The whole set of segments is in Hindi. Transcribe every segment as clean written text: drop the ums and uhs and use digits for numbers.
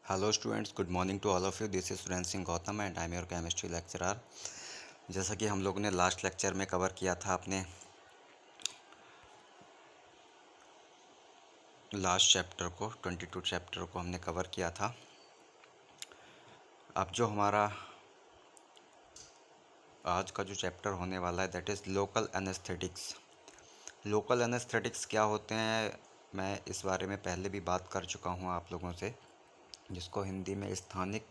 Hello students, good morning to all of you. This is Surendra Singh Gautam and I am your chemistry lecturer. जैसा कि हम लोगों ने लास्ट लेक्चर में कवर किया था अपने लास्ट चैप्टर को 22 चैप्टर को हमने कवर किया था। अब जो हमारा आज का जो चैप्टर होने वाला है that is local anaesthetics. Local anaesthetics क्या होते हैं, मैं इस बारे में पहले भी बात कर चुका हूँ आप लोगों से, जिसको हिंदी में स्थानिक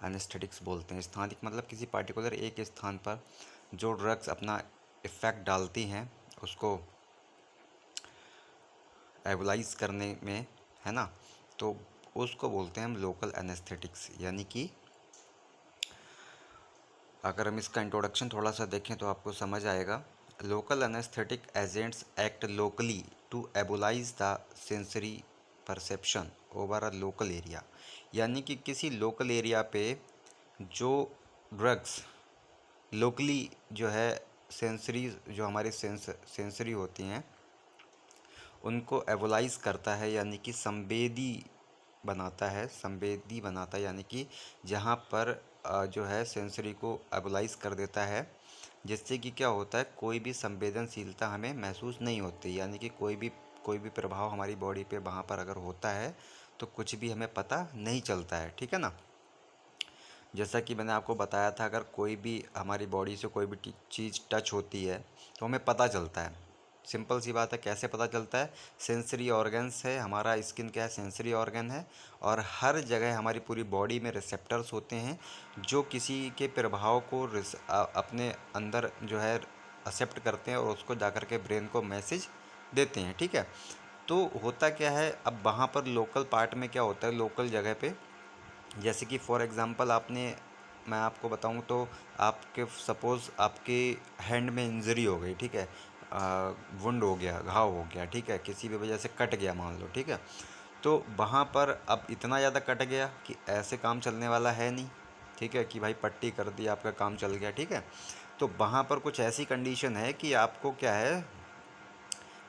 एनेस्थेटिक्स बोलते हैं। स्थानिक मतलब किसी पार्टिकुलर एक स्थान पर जो ड्रग्स अपना इफ़ेक्ट डालती हैं उसको एबलाइज करने में, है ना, तो उसको बोलते हैं हम लोकल एनेस्थेटिक्स। यानी कि अगर हम इसका इंट्रोडक्शन थोड़ा सा देखें तो आपको समझ आएगा। Local anaesthetic agents act locally to abolish the sensory perception over a local area. यानी कि किसी लोकल एरिया पे जो ड्रग्स लोकली जो है सेंसरी, जो हमारी सेंसरी होती हैं उनको एबोलाइज करता है, यानी कि संवेदी बनाता है। संवेदी बनाता है यानी कि जहाँ पर जो है सेंसरी को एबोलाइज कर देता है, जिससे कि क्या होता है, कोई भी संवेदनशीलता हमें महसूस नहीं होती। यानी कि कोई भी प्रभाव हमारी बॉडी पे वहाँ पर अगर होता है तो कुछ भी हमें पता नहीं चलता है। ठीक है ना। जैसा कि मैंने आपको बताया था, अगर कोई भी हमारी बॉडी से कोई भी चीज़ टच होती है तो हमें पता चलता है। सिंपल सी बात है, कैसे पता चलता है? सेंसरी ऑर्गन्स है हमारा, स्किन क्या है, सेंसरी ऑर्गन है। और हर जगह हमारी पूरी बॉडी में रिसेप्टर्स होते हैं जो किसी के प्रभाव को अपने अंदर जो है एक्सेप्ट करते हैं और उसको जाकर के ब्रेन को मैसेज देते हैं। ठीक है। तो होता क्या है, अब वहाँ पर लोकल पार्ट में क्या होता है, लोकल जगह पे, जैसे कि फॉर एग्ज़ाम्पल मैं आपको बताऊं तो आपके सपोज़ आपके हैंड में इंजरी हो गई, ठीक है, वुंड हो गया, घाव हो गया, ठीक है, किसी भी वजह से कट गया मान लो, ठीक है। तो वहाँ पर अब इतना ज़्यादा कट गया कि ऐसे काम चलने वाला है नहीं, ठीक है, कि भाई पट्टी कर दी आपका काम चल गया, ठीक है। तो वहाँ पर कुछ ऐसी कंडीशन है कि आपको क्या है,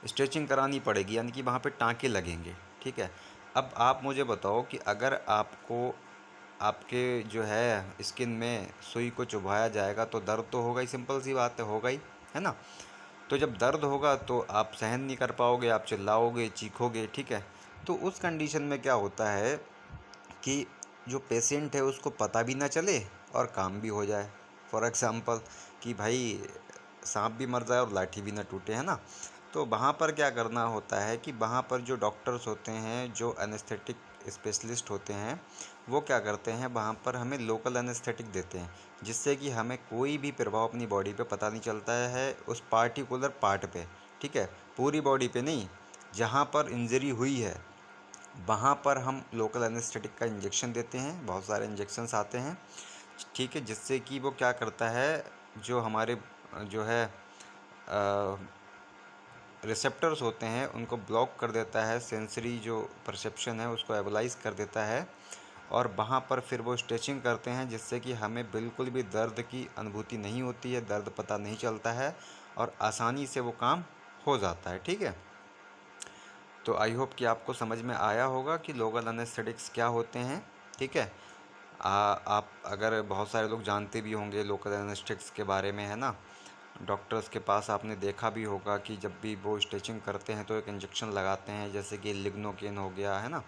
स्ट्रेचिंग करानी पड़ेगी, यानी कि वहाँ पे टाँके लगेंगे। ठीक है। अब आप मुझे बताओ कि अगर आपको आपके जो है स्किन में सुई को चुभाया जाएगा तो दर्द तो होगा ही, सिंपल सी बात है, होगा ही, है ना। तो जब दर्द होगा तो आप सहन नहीं कर पाओगे, आप चिल्लाओगे, चीखोगे, ठीक है। तो उस कंडीशन में क्या होता है कि जो पेशेंट है उसको पता भी ना चले और काम भी हो जाए। फॉर एग्ज़ाम्पल कि भाई सांप भी मर जाए और लाठी भी ना टूटे, है ना। तो वहाँ पर क्या करना होता है कि वहाँ पर जो डॉक्टर्स होते हैं, जो एनेस्थेटिक स्पेशलिस्ट होते हैं, वो क्या करते हैं, वहाँ पर हमें लोकल एनेस्थेटिक देते हैं, जिससे कि हमें कोई भी प्रभाव अपनी बॉडी पे पता नहीं चलता है उस पार्टिकुलर पार्ट पे। ठीक है। पूरी बॉडी पे नहीं, जहाँ पर इंजरी हुई है वहाँ पर हम लोकल एनेस्थेटिक का इंजेक्शन देते हैं। बहुत सारे इंजेक्शन्स आते हैं, ठीक है, जिससे कि वो क्या करता है, जो हमारे जो है रिसेप्टर्स होते हैं उनको ब्लॉक कर देता है, सेंसरी जो परसेप्शन है उसको एबलाइज कर देता है, और वहाँ पर फिर वो स्ट्रेचिंग करते हैं, जिससे कि हमें बिल्कुल भी दर्द की अनुभूति नहीं होती है, दर्द पता नहीं चलता है और आसानी से वो काम हो जाता है। ठीक है। तो आई होप कि आपको समझ में आया होगा कि लोकल एनेस्थेटिक्स क्या होते हैं। ठीक है। आप अगर बहुत सारे लोग जानते भी होंगे लोकल एनेस्थेटिक्स के बारे में, है ना। डॉक्टर्स के पास आपने देखा भी होगा कि जब भी वो स्टिचिंग करते हैं तो एक इंजेक्शन लगाते हैं, जैसे कि लिग्नोकेन हो गया, है ना।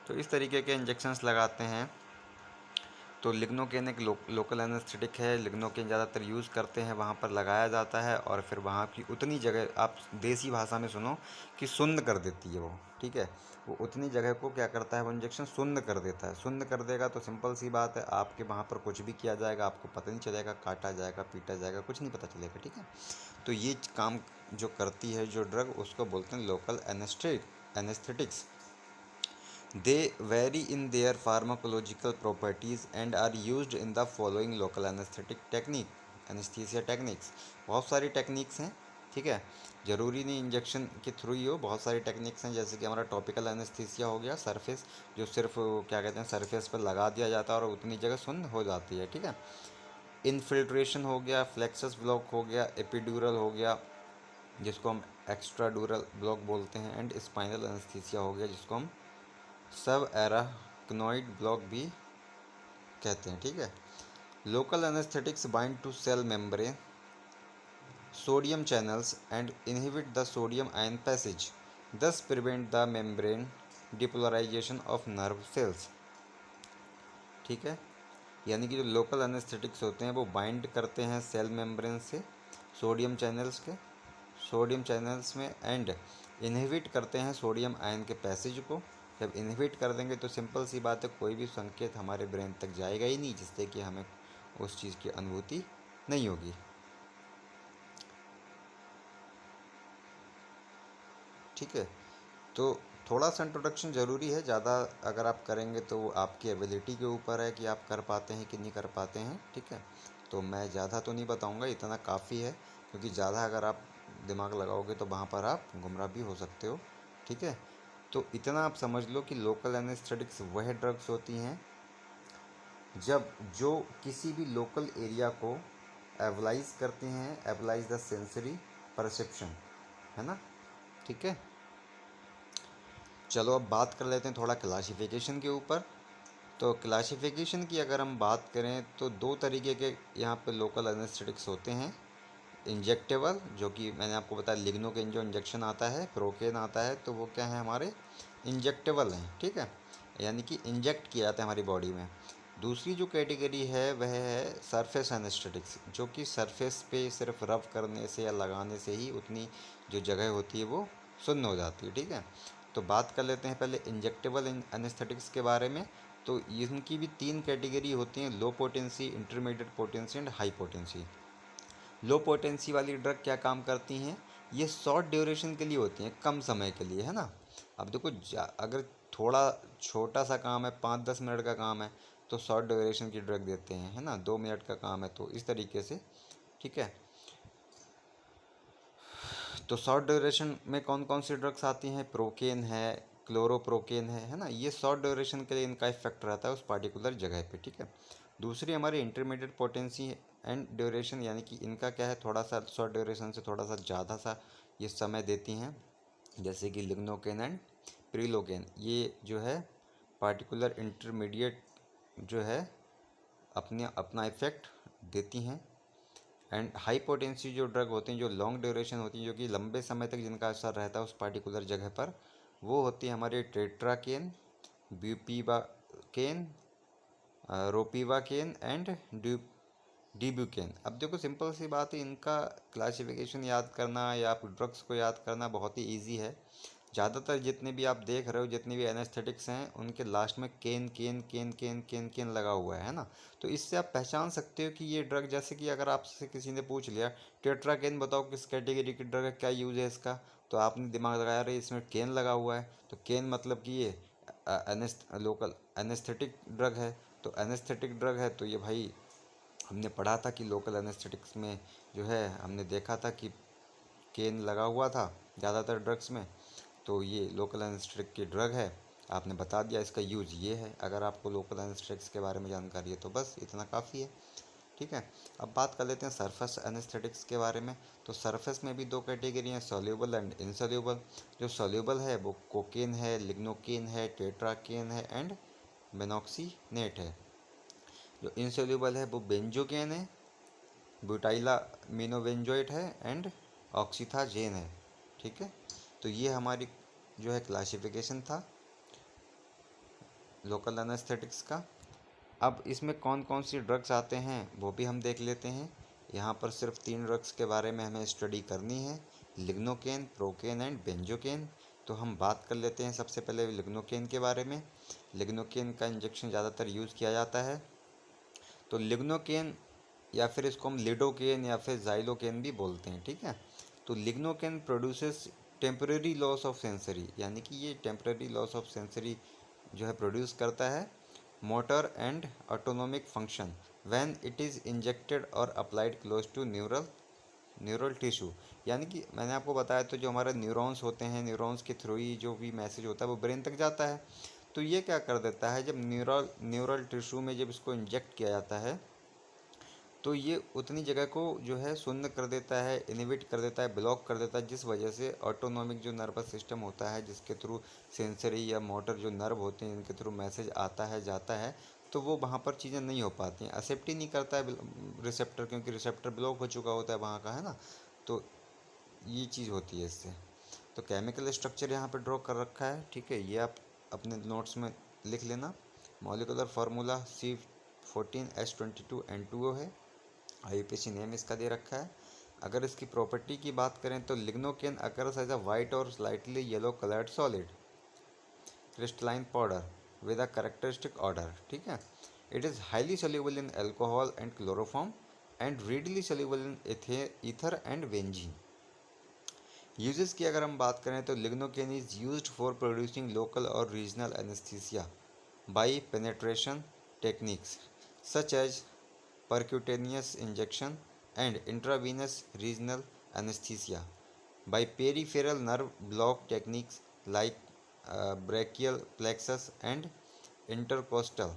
तो इस तरीके के इंजेक्शन्स लगाते हैं। तो लिग्नोकेन एक लोकल एनेस्थेटिक है। लिग्नोकेन ज़्यादातर यूज़ करते हैं, वहाँ पर लगाया जाता है और फिर वहाँ की उतनी जगह, आप देसी भाषा में सुनो, कि सुन्न कर देती है वो। ठीक है। वो उतनी जगह को क्या करता है, वो इंजेक्शन सुन्न कर देता है। सुन्न कर देगा तो सिंपल सी बात है, आपके वहाँ पर कुछ भी किया जाएगा आपको पता नहीं चलेगा, काटा जाएगा, पीटा जाएगा, कुछ नहीं पता चलेगा। ठीक है। तो ये काम जो करती है जो ड्रग, उसको बोलते हैं local anaesthetics. They vary in their pharmacological properties and are used in the following local anesthesia techniques। बहुत सारी टेक्निक्स हैं, ठीक है। ज़रूरी नहीं इंजेक्शन के थ्रू ही हो, बहुत सारी टेक्निक्स हैं, जैसे कि हमारा टॉपिकल एनेस्थीसिया हो गया, सरफेस, जो सिर्फ क्या कहते हैं सरफेस पर लगा दिया जाता है और उतनी जगह सुन्न हो जाती है। ठीक है। इनफिल्ट्रेशन हो गया, फ्लेक्सस ब्लॉक हो गया, एपिड्यूरल हो गया जिसको हम एक्स्ट्राड्यूरल ब्लॉक बोलते हैं, एंड स्पाइनल एनेस्थीसिया हो गया जिसको हम सब एरा क्नोइड ब्लॉक भी कहते हैं, ठीक है। Local anaesthetics bind to cell membrane sodium channels and inhibit the sodium ion passage, thus prevent the membrane depolarization of nerve cells, ठीक है। यानी कि जो लोकल एनेस्थेटिक्स होते हैं वो बाइंड करते हैं सेल मेम्ब्रेन से सोडियम चैनल्स में एंड इनहिबिट करते हैं सोडियम आयन के पैसेज को। जब इनहिबिट कर देंगे तो सिंपल सी बात है, कोई भी संकेत हमारे ब्रेन तक जाएगा ही नहीं, जिससे कि हमें उस चीज़ की अनुभूति नहीं होगी। ठीक है, तो थोड़ा सा इंट्रोडक्शन ज़रूरी है, ज़्यादा अगर आप करेंगे तो वो आपकी एबिलिटी के ऊपर है कि आप कर पाते हैं कि नहीं कर पाते हैं, ठीक है। तो मैं ज़्यादा तो नहीं बताऊंगा, इतना काफ़ी है, क्योंकि ज़्यादा अगर आप दिमाग लगाओगे तो वहाँ पर आप गुमराह भी हो सकते हो, ठीक है। तो इतना आप समझ लो कि लोकल एनेस्थेटिक्स वह ड्रग्स होती हैं जब जो किसी भी लोकल एरिया को एवलाइज करते हैं, एवलाइज द सेंसरी परसेप्शन, है ना, ठीक है। चलो अब बात कर लेते हैं थोड़ा क्लासिफिकेशन के ऊपर। तो क्लासिफिकेशन की अगर हम बात करें तो दो तरीके के यहाँ पे लोकल एनेस्थेटिक्स होते हैं। इंजेक्टेबल, जो कि मैंने आपको बताया लिग्नोकेन जो इंजेक्शन आता है, प्रोकेन आता है, तो वो क्या है हमारे इंजेक्टेबल हैं, ठीक है, यानी कि इंजेक्ट किया जाता है हमारी बॉडी में। दूसरी जो कैटेगरी है वह है सरफेस एनेस्थेटिक्स, जो कि सरफेस पे सिर्फ रब करने से या लगाने से ही उतनी जो जगह होती है वो सुन्न हो जाती है, ठीक है। तो बात कर लेते हैं पहले इंजेक्टेबल एनेस्थेटिक्स के बारे में। तो इनकी भी तीन कैटेगरी होती हैं, low potency, intermediate potency and high potency. Low potency वाली ड्रग क्या काम करती हैं, ये शॉर्ट ड्यूरेशन के लिए होती हैं, कम समय के लिए, है ना। अब देखो अगर थोड़ा छोटा सा काम है, 5-10 मिनट का काम है, तो शॉर्ट ड्यूरेशन की ड्रग देते हैं, है ना। 2 मिनट का काम है तो इस तरीके से, ठीक है। तो शॉर्ट ड्यूरेशन में कौन कौन सी ड्रग्स आती हैं, प्रोकेन है, क्लोरोप्रोकेन है ना, ये शॉर्ट ड्यूरेशन के लिए इनका इफेक्ट रहता है उस पार्टिकुलर जगह पे, ठीक है। दूसरी हमारी इंटरमीडिएट पोटेंसी एंड ड्यूरेशन, यानी कि इनका क्या है, थोड़ा सा शॉर्ट ड्यूरेशन से थोड़ा सा ज़्यादा सा ये समय देती हैं, जैसे कि लिग्नोकेन एंड प्रिलोकेन, ये जो है पार्टिकुलर इंटरमीडिएट जो है अपने अपना इफेक्ट देती हैं। एंड हाई पोटेंसी जो ड्रग होती हैं, जो लॉन्ग ड्यूरेशन होती हैं, जो कि लंबे समय तक जिनका असर रहता है उस पार्टिकुलर जगह पर, वो होती है हमारी टेट्राकेन, ब्यूपीवाकेन, रोपीवाकेन एंड डिब्यूकेन। अब देखो सिंपल सी बात है, इनका क्लासिफिकेशन याद करना या आप ड्रग्स को याद करना बहुत ही ईजी है। ज़्यादातर जितने भी आप देख रहे हो, जितने भी एनेस्थेटिक्स हैं, उनके लास्ट में केन केन केन केन केन केन लगा हुआ है ना। तो इससे आप पहचान सकते हो कि ये ड्रग, जैसे कि अगर आपसे किसी ने पूछ लिया टेट्राकेन बताओ किस कैटेगरी की ड्रग है, क्या यूज़ है इसका, तो आपने दिमाग लगाया रहे इसमें केन लगा हुआ है, तो केन मतलब कि ये लोकल एनेस्थेटिक ड्रग है। तो एनेस्थेटिक ड्रग है तो ये भाई हमने पढ़ा था कि लोकल एनेस्थेटिक्स में जो है हमने देखा था कि केन लगा हुआ था ज़्यादातर ड्रग्स में, तो ये लोकल एनेस्थेटिक की ड्रग है। आपने बता दिया इसका यूज़ ये है। अगर आपको लोकल एनेस्थेटिक्स के बारे में जानकारी है तो बस इतना काफ़ी है, ठीक है। अब बात कर लेते हैं सरफेस एनेस्थेटिक्स के बारे में। तो सरफेस में भी दो कैटेगरी हैं, सॉल्यूबल एंड इनसॉल्यूबल। जो सॉल्यूबल है वो कोकेन है, लिग्नोकेन है, टेट्राकेन है एंड बेनॉक्सीनेट है। जो इनसॉल्यूबल है वो बेंजोकेन है, ब्यूटाइला मिनोबेंजोएट है एंड ऑक्सीथाजेन है, ठीक है। तो ये हमारी जो है क्लासिफिकेशन था लोकल एनेस्थेटिक्स का। अब इसमें कौन कौन सी ड्रग्स आते हैं वो भी हम देख लेते हैं। यहाँ पर सिर्फ 3 ड्रग्स के बारे में हमें स्टडी करनी है, लिग्नोकेन, प्रोकेन एंड बेंजोकेन। तो हम बात कर लेते हैं सबसे पहले लिग्नोकेन के बारे में। लिग्नोकेन का इंजेक्शन ज़्यादातर यूज़ किया जाता है। तो लिग्नोकेन या फिर इसको हम लिडोकेन या फिर जाइलोकेन भी बोलते हैं, ठीक है। तो lignocaine produces temporary loss of sensory, यानी कि ये टेम्परेरी लॉस ऑफ सेंसरी जो है प्रोड्यूस करता है motor and autonomic function when it is injected और applied close to neural tissue. यानी कि मैंने आपको बताया, तो जो हमारे न्यूरॉन्स होते हैं, न्यूरॉन्स के थ्रू ही जो भी मैसेज होता है वो ब्रेन तक जाता है। तो ये क्या कर देता है, जब न्यूरल टिश्यू में जब इसको इंजेक्ट किया जाता है तो ये उतनी जगह को जो है शून्य कर देता है, इनहिबिट कर देता है, ब्लॉक कर देता है, जिस वजह से ऑटोनॉमिक जो नर्वस सिस्टम होता है, जिसके थ्रू सेंसरी या मोटर जो नर्व होते हैं इनके थ्रू मैसेज आता है जाता है, तो वो वहाँ पर चीज़ें नहीं हो पाती हैं, एक्सेप्ट ही नहीं करता है रिसेप्टर, क्योंकि रिसेप्टर ब्लॉक हो चुका होता है वहाँ का, है ना। तो ये चीज़ होती है इससे। तो केमिकल स्ट्रक्चर यहाँ पे ड्रॉ कर रखा है, ठीक है, ये आप अपने नोट्स में लिख लेना। मॉलिकुलर फार्मूला C14H22N2O है, IUPAC नेम इसका दे रखा है। अगर इसकी प्रॉपर्टी की बात करें तो lignocaine occurs as a white और slightly yellow coloured solid crystalline powder with a characteristic odour, ठीक है। It is highly soluble in alcohol and chloroform and readily soluble in ether and benzene. Uses की अगर हम बात करें तो lignocaine is used for producing local और regional anaesthesia by penetration techniques such as percutaneous injection and intravenous regional anesthesia by peripheral nerve block techniques like brachial plexus and intercostal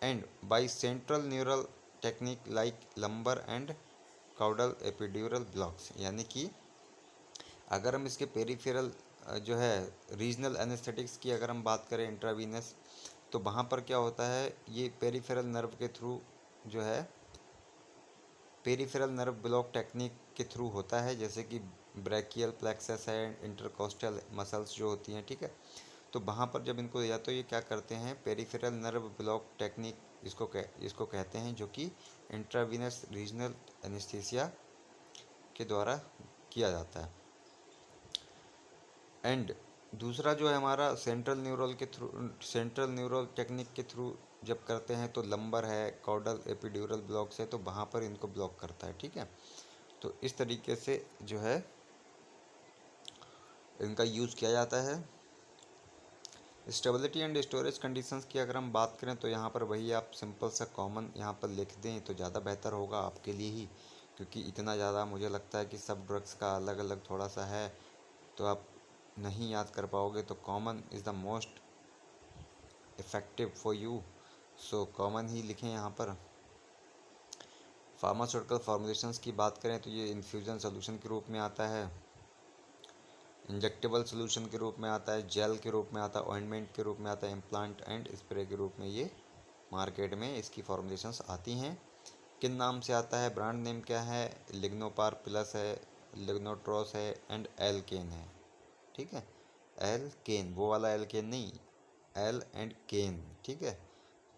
and by central neural technique like lumbar and caudal epidural blocks। यानी कि अगर हम इसके पेरिफेरल जो है रीजनल एनेस्थेटिक्स की अगर हम बात करें इंट्रावीनस, तो वहाँ पर क्या होता है, ये पेरिफेरल नर्व के थ्रू जो है पेरिफेरल नर्व ब्लॉक टेक्निक के थ्रू होता है, जैसे कि ब्रैकियल प्लेक्सस है, इंटरकोस्टल मसल्स जो होती हैं, ठीक है। तो वहाँ पर जब इनको या तो ये क्या करते हैं, पेरिफेरल नर्व ब्लॉक टेक्निक इसको कहते हैं, जो कि इंट्रावीनस रीजनल एनेस्थीसिया के द्वारा किया जाता है। एंड दूसरा जो है हमारा सेंट्रल न्यूरल टेक्निक के थ्रू जब करते हैं तो लंबर है, कॉडल एपिड्यूरल ब्लॉक्स है, तो वहाँ पर इनको ब्लॉक करता है, ठीक है। तो इस तरीके से जो है इनका यूज़ किया जाता है। स्टेबिलिटी एंड स्टोरेज कंडीशंस की अगर हम बात करें तो यहाँ पर वही आप सिंपल सा कॉमन यहाँ पर लिख दें तो ज़्यादा बेहतर होगा आपके लिए ही, क्योंकि इतना ज़्यादा मुझे लगता है कि सब ड्रग्स का अलग अलग थोड़ा सा है तो आप नहीं याद कर पाओगे। तो common is the most effective for you, so common ही लिखें यहाँ पर। फार्मास्यूटिकल फॉर्मुलेशंस की बात करें तो ये इन्फ्यूज़न सोल्यूशन के रूप में आता है, इंजेक्टेबल सोल्यूशन के रूप में आता है, जेल के रूप में आता है, ऑइंटमेंट के रूप में आता है, इम्प्लांट एंड स्प्रे के रूप में ये मार्केट में इसकी फॉर्मुलेशंस आती हैं। किन नाम से आता है, ब्रांड नेम क्या है, लिग्नोपार प्लस है, लिग्नोट्रॉस है एंड एलकेन है, ठीक है। एलकेन, वो वाला एलकेन नहीं, एल एंड केन, ठीक है।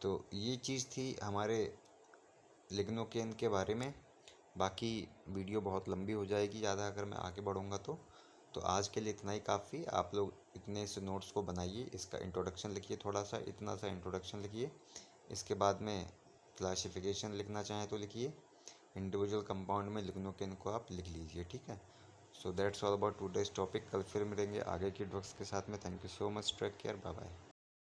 तो ये चीज़ थी हमारे लिग्नोकेन के बारे में। बाकी वीडियो बहुत लंबी हो जाएगी ज़्यादा अगर मैं आगे बढ़ूँगा तो आज के लिए इतना ही काफ़ी। आप लोग इतने से नोट्स को बनाइए, इसका इंट्रोडक्शन लिखिए, थोड़ा सा इतना सा इंट्रोडक्शन लिखिए, इसके बाद में क्लासिफिकेशन लिखना चाहें तो लिखिए, इंडिविजुअल कंपाउंड में लिग्नोकेन को आप लिख लीजिए, ठीक है। So that's all about today's topic. कल फिर मिलेंगे आगे की ड्रग्स के साथ में। Thank you so much, take care, bye bye.